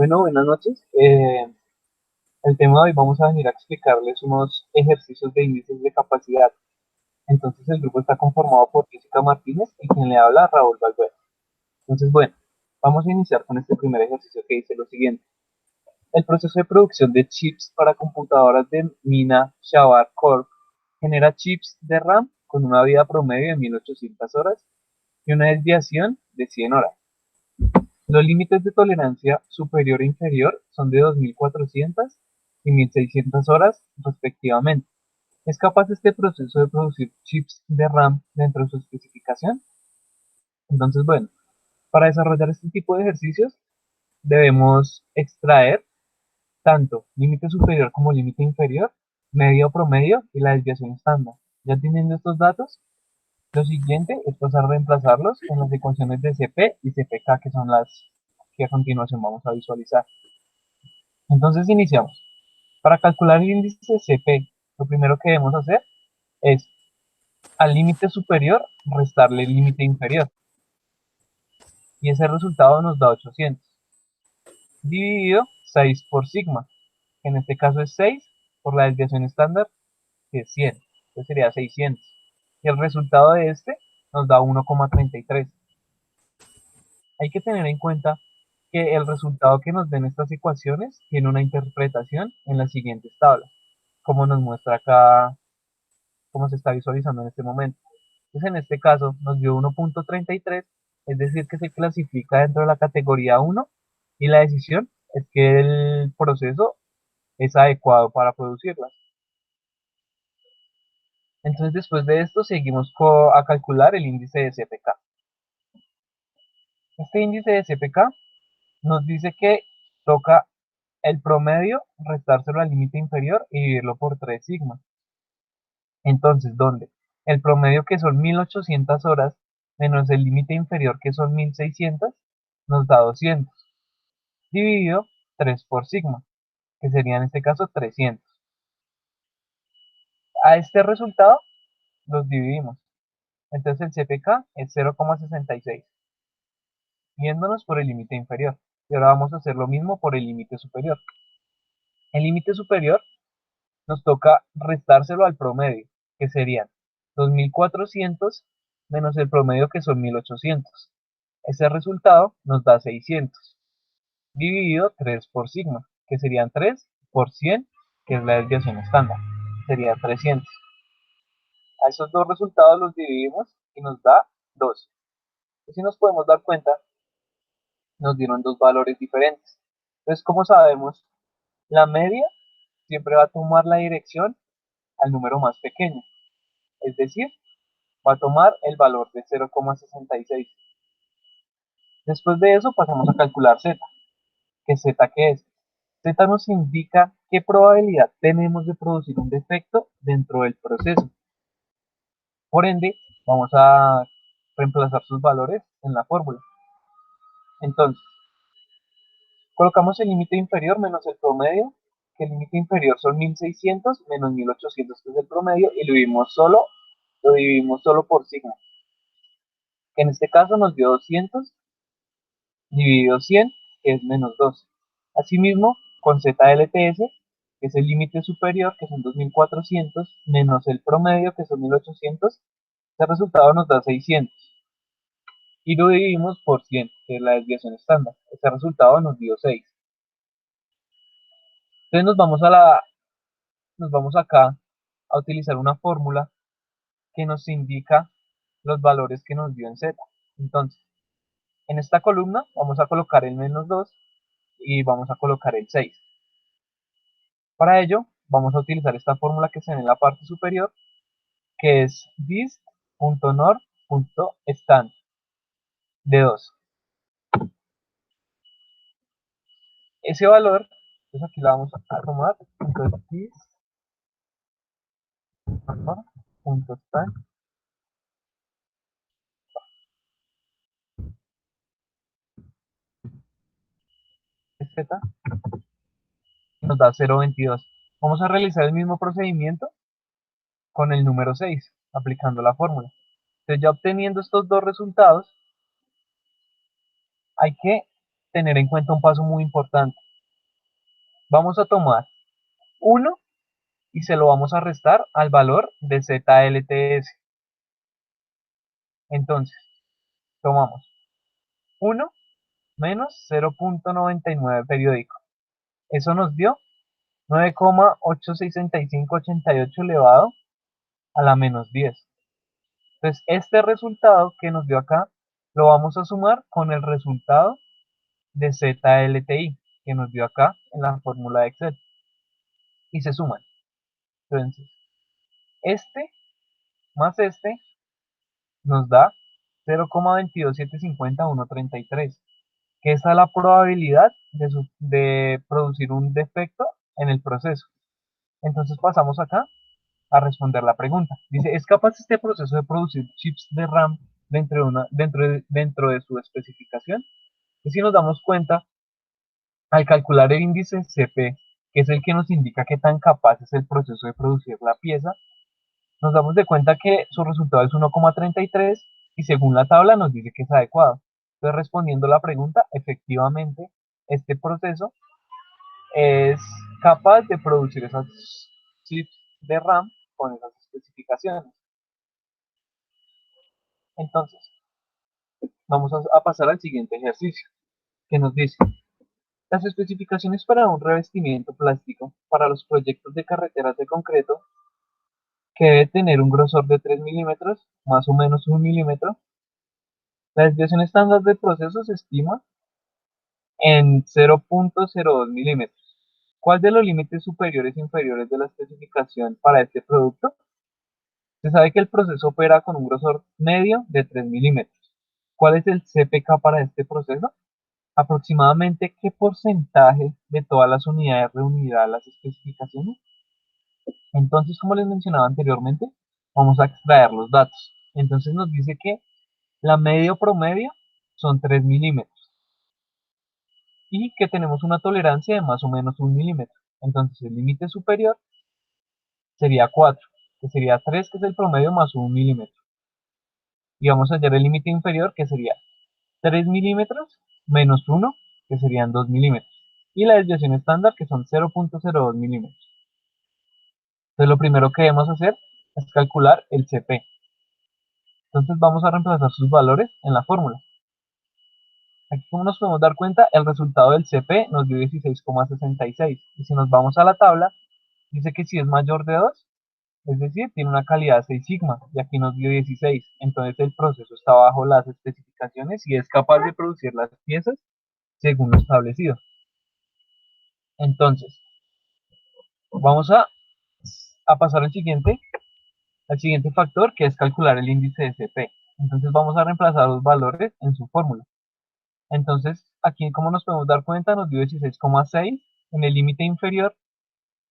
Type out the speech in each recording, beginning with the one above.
Bueno, buenas noches. El tema de hoy vamos a venir a explicarles unos ejercicios de índices de capacidad. Entonces el grupo está conformado por Jessica Martínez y quien le habla Raúl Valverde. Entonces, bueno, vamos a iniciar con este primer ejercicio que dice lo siguiente. El proceso de producción de chips para computadoras de Mina Shabar Corp genera chips de RAM con una vida promedio de 1800 horas y una desviación de 100 horas. Los límites de tolerancia superior e inferior son de 2400 y 1600 horas respectivamente. ¿Es capaz este proceso de producir chips de RAM dentro de su especificación? Entonces, bueno, para desarrollar este tipo de ejercicios debemos extraer tanto límite superior como límite inferior, medio promedio y la desviación estándar. Ya teniendo estos datos, lo siguiente es pasar a reemplazarlos en las ecuaciones de CP y CPK, que son las que a continuación vamos a visualizar. Entonces iniciamos. Para calcular el índice CP, lo primero que debemos hacer es al límite superior restarle el límite inferior. Y ese resultado nos da 800. Dividido 6 por sigma, que en este caso es 6 por la desviación estándar, que es 100. Entonces sería 600. Y el resultado de este nos da 1,33. Hay que tener en cuenta que el resultado que nos den estas ecuaciones tiene una interpretación en las siguientes tablas, como nos muestra acá, como se está visualizando en este momento. Entonces, en este caso, nos dio 1,33, es decir, que se clasifica dentro de la categoría 1 y la decisión es que el proceso es adecuado para producirlas. Entonces, después de esto, seguimos a calcular el índice de CPK. Este índice de CPK nos dice que toca el promedio, restárselo al límite inferior y dividirlo por 3 sigma. Entonces, ¿dónde? El promedio, que son 1800 horas, menos el límite inferior, que son 1600, nos da 200, dividido 3 por sigma, que sería en este caso 300. A este resultado los dividimos. Entonces el CPK es 0,66, yéndonos por el límite inferior. Y ahora vamos a hacer lo mismo por el límite superior. El límite superior nos toca restárselo al promedio, que serían 2400 menos el promedio, que son 1800. Ese resultado nos da 600, dividido 3 por sigma, que serían 3 por 100, que es la desviación estándar, sería 300. A esos dos resultados los dividimos y nos da 12. Y si nos podemos dar cuenta, nos dieron dos valores diferentes. Entonces, como sabemos, la media siempre va a tomar la dirección al número más pequeño, es decir, va a tomar el valor de 0,66. Después de eso pasamos a calcular z, que z, ¿qué es? Z nos indica qué probabilidad tenemos de producir un defecto dentro del proceso. Por ende, vamos a reemplazar sus valores en la fórmula. Entonces, colocamos el límite inferior menos el promedio, que el límite inferior son 1600 menos 1800, que es el promedio, y lo dividimos solo por sigma, que en este caso nos dio 200 dividido 100, que es menos 12. Asimismo, con ZLTS, que es el límite superior, que son 2400, menos el promedio, que son 1800, ese resultado nos da 600. Y lo dividimos por 100, que es la desviación estándar. Ese resultado nos dio 6. Entonces nos vamos acá a utilizar una fórmula que nos indica los valores que nos dio en Z. Entonces, en esta columna vamos a colocar el menos 2 y vamos a colocar el 6. Para ello, vamos a utilizar esta fórmula que se ve en la parte superior, que es dist.nor.stand de 2. Ese valor, pues aquí lo vamos a tomar, entonces dist.nor.stand z, nos da 0,22. Vamos a realizar el mismo procedimiento con el número 6, aplicando la fórmula. Entonces, ya obteniendo estos dos resultados, hay que tener en cuenta un paso muy importante. Vamos a tomar 1 y se lo vamos a restar al valor de ZLTS. Entonces, tomamos 1 menos 0.99 periódico. Eso nos dio 9,86588 elevado a la menos 10. Entonces, este resultado que nos dio acá lo vamos a sumar con el resultado de ZLTI que nos dio acá en la fórmula de Excel. Y se suman. Entonces, este más este nos da 0,22750,133, que esa es la probabilidad de producir un defecto en el proceso. Entonces pasamos acá a responder la pregunta. Dice, ¿es capaz este proceso de producir chips de RAM dentro de su especificación? Y si nos damos cuenta, al calcular el índice CP, que es el que nos indica qué tan capaz es el proceso de producir la pieza, nos damos de cuenta que su resultado es 1,33 y según la tabla nos dice que es adecuado. Entonces, respondiendo la pregunta, efectivamente, este proceso es capaz de producir esas chips de RAM con esas especificaciones. Entonces, vamos a pasar al siguiente ejercicio, que nos dice, las especificaciones para un revestimiento plástico para los proyectos de carreteras de concreto, que debe tener un grosor de 3 milímetros, más o menos 1 milímetro. La desviación estándar del proceso se estima en 0,02 milímetros. ¿Cuál de los límites superiores e inferiores de la especificación para este producto? Se sabe que el proceso opera con un grosor medio de 3 milímetros. ¿Cuál es el CPK para este proceso? Aproximadamente qué porcentaje de todas las unidades reunirá las especificaciones. Entonces, como les mencionaba anteriormente, vamos a extraer los datos. Entonces nos dice que la media promedio son 3 milímetros y que tenemos una tolerancia de más o menos 1 milímetro. Entonces el límite superior sería 4, que sería 3, que es el promedio, más 1 milímetro. Y vamos a hallar el límite inferior, que sería 3 milímetros menos 1, que serían 2 milímetros. Y la desviación estándar, que son 0,02 milímetros. Entonces lo primero que debemos hacer es calcular el CP. Entonces vamos a reemplazar sus valores en la fórmula. Aquí, como nos podemos dar cuenta, el resultado del CP nos dio 16,66. Y si nos vamos a la tabla, dice que si es mayor de 2, es decir, tiene una calidad 6 sigma, y aquí nos dio 16. Entonces el proceso está bajo las especificaciones y es capaz de producir las piezas según lo establecido. Entonces, vamos a pasar al siguiente factor, que es calcular el índice de CP. Entonces vamos a reemplazar los valores en su fórmula. Entonces, aquí, como nos podemos dar cuenta, nos dio 16,6 en el límite inferior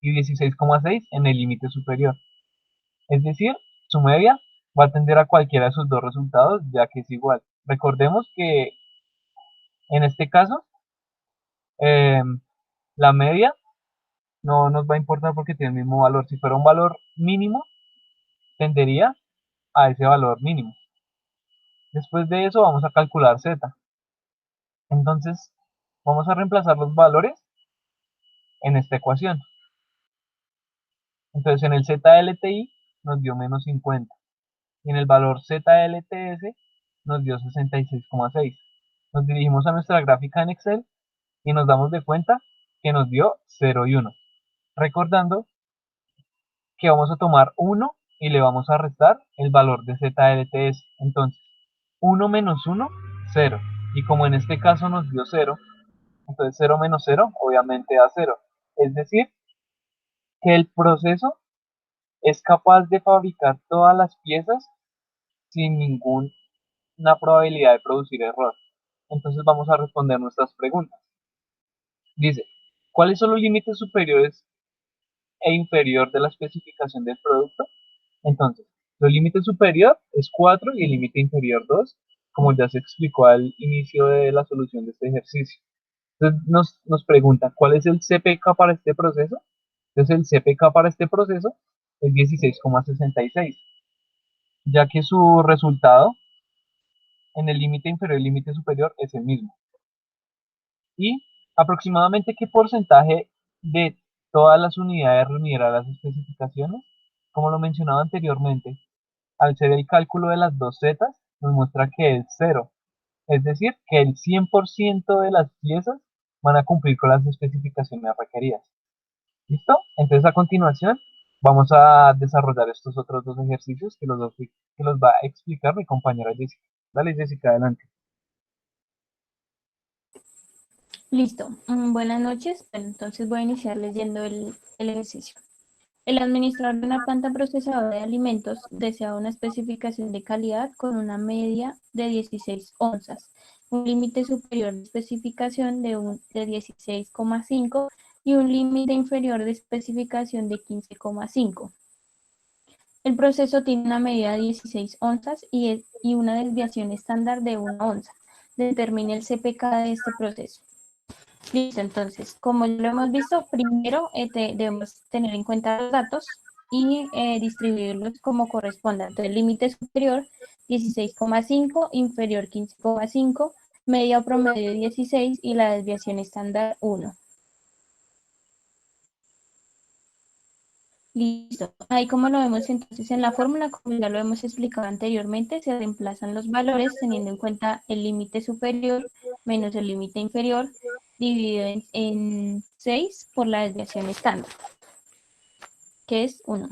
y 16,6 en el límite superior. Es decir, su media va a tender a cualquiera de sus dos resultados, ya que es igual. Recordemos que en este caso, eh, la media no nos va a importar porque tiene el mismo valor. Si fuera un valor mínimo, tendería a ese valor mínimo. Después de eso vamos a calcular Z. Entonces, vamos a reemplazar los valores en esta ecuación. Entonces, en el ZLTI nos dio menos 50. Y en el valor ZLTS nos dio 66,6. Nos dirigimos a nuestra gráfica en Excel y nos damos de cuenta que nos dio 0 y 1. Recordando que vamos a tomar 1 y le vamos a restar el valor de ZLTS. Entonces, 1 menos 1, 0. Y como en este caso nos dio 0, entonces 0 menos 0 obviamente da 0. Es decir, que el proceso es capaz de fabricar todas las piezas sin ninguna probabilidad de producir error. Entonces vamos a responder nuestras preguntas. Dice, ¿cuáles son los límites superiores e inferior de la especificación del producto? Entonces, el límite superior es 4 y el límite inferior 2, como ya se explicó al inicio de la solución de este ejercicio. Entonces nos pregunta, ¿cuál es el CPK para este proceso? Entonces el CPK para este proceso es 16,66, ya que su resultado en el límite inferior y el límite superior es el mismo. y aproximadamente qué porcentaje de todas las unidades reunirá las especificaciones. Como lo mencionaba anteriormente, al ser el cálculo de las dos zetas, nos muestra que es cero. Es decir, que el 100% de las piezas van a cumplir con las especificaciones requeridas. ¿Listo? Entonces a continuación vamos a desarrollar estos otros dos ejercicios que los va a explicar mi compañera Jessica. Dale Jessica, adelante. Listo. Buenas noches. Bueno, entonces voy a iniciar leyendo el ejercicio. El administrador de una planta procesadora de alimentos desea una especificación de calidad con una media de 16 onzas, un límite superior de especificación de 16,5 y un límite inferior de especificación de 15,5. El proceso tiene una medida de 16 onzas y una desviación estándar de 1 onza. Determine el CPK de este proceso. Listo, entonces, como ya lo hemos visto, primero debemos tener en cuenta los datos y distribuirlos como corresponda. Entonces, límite superior 16,5, inferior 15,5, media o promedio 16 y la desviación estándar 1. Listo. Ahí como lo vemos entonces en la fórmula, como ya lo hemos explicado anteriormente, se reemplazan los valores teniendo en cuenta el límite superior menos el límite inferior dividido en 6 por la desviación estándar, que es 1.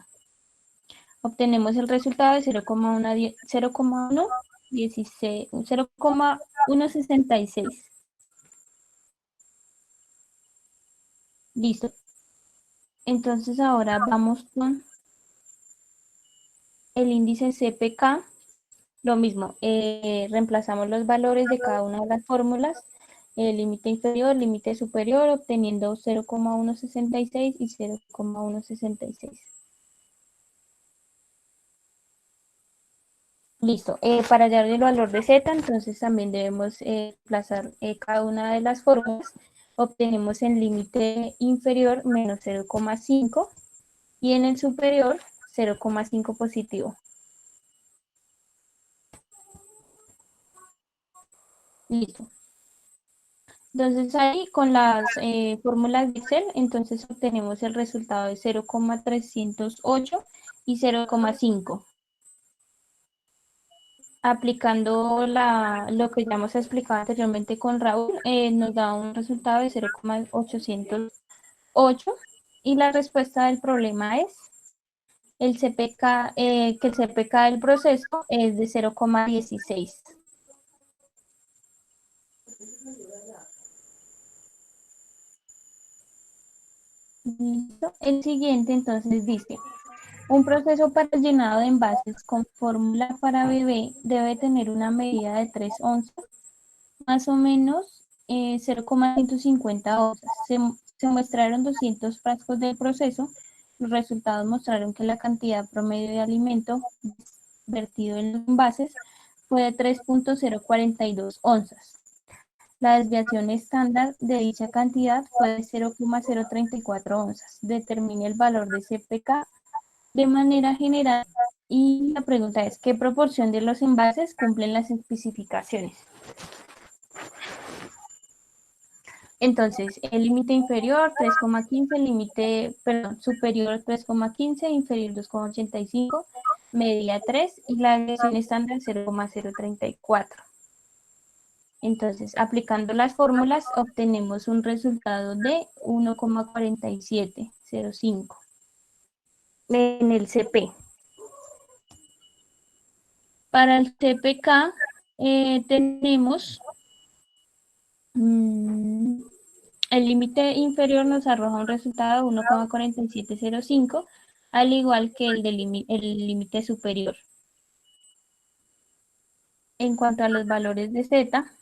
Obtenemos el resultado de 0,166. Listo. Entonces ahora vamos con el índice CPK. Lo mismo, reemplazamos los valores de cada una de las fórmulas, el límite inferior, límite superior, obteniendo 0,166 y 0,166. Listo. Para hallar el valor de Z, entonces también debemos reemplazar cada una de las fórmulas. Obtenemos el límite inferior menos 0,5 y en el superior 0,5 positivo. Listo. Entonces ahí con las fórmulas de Excel, entonces obtenemos el resultado de 0,308 y 0,5. Aplicando lo que ya hemos explicado anteriormente con Raúl, nos da un resultado de 0,808 y la respuesta del problema es el CPK, que el CPK del proceso es de 0,16. ¿Listo? El siguiente entonces dice, un proceso para el llenado de envases con fórmula para bebé debe tener una medida de 3 onzas, más o menos 0,150 onzas. Se muestraron 200 frascos del proceso. Los resultados mostraron que la cantidad promedio de alimento vertido en los envases fue de 3,042 onzas. La desviación estándar de dicha cantidad fue de 0,034 onzas. Determine el valor de CPK de manera general y la pregunta es, ¿qué proporción de los envases cumplen las especificaciones? Entonces, el límite inferior 3,15, superior 3,15, inferior 2,85, media 3 y la desviación estándar 0,034. Entonces, aplicando las fórmulas, obtenemos un resultado de 1,4705 en el CP. Para el CPK tenemos el límite inferior nos arroja un resultado de 1,4705, al igual que el límite superior. En cuanto a los valores de Z,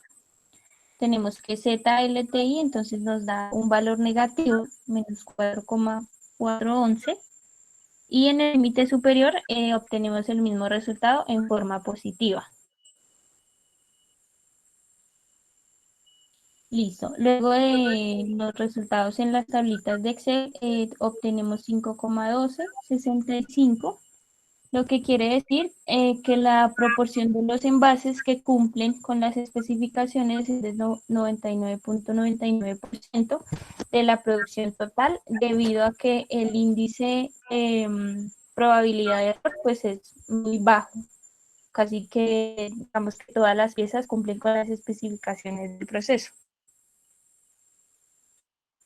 tenemos que ZLTI entonces nos da un valor negativo, menos 4,411, y en el límite superior obtenemos el mismo resultado en forma positiva. Listo. Luego de los resultados en las tablitas de Excel, obtenemos 5,1265 lo que quiere decir que la proporción de los envases que cumplen con las especificaciones es de 99.99% de la producción total, debido a que el índice probabilidad de error pues es muy bajo, casi que digamos que todas las piezas cumplen con las especificaciones del proceso.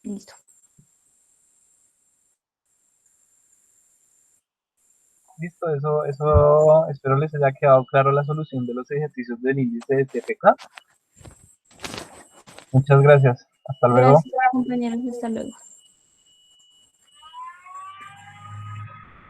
Listo. Listo, eso espero les haya quedado claro la solución de los ejercicios del índice de TPK. Muchas gracias. Hasta luego. Gracias, compañeros. Hasta luego.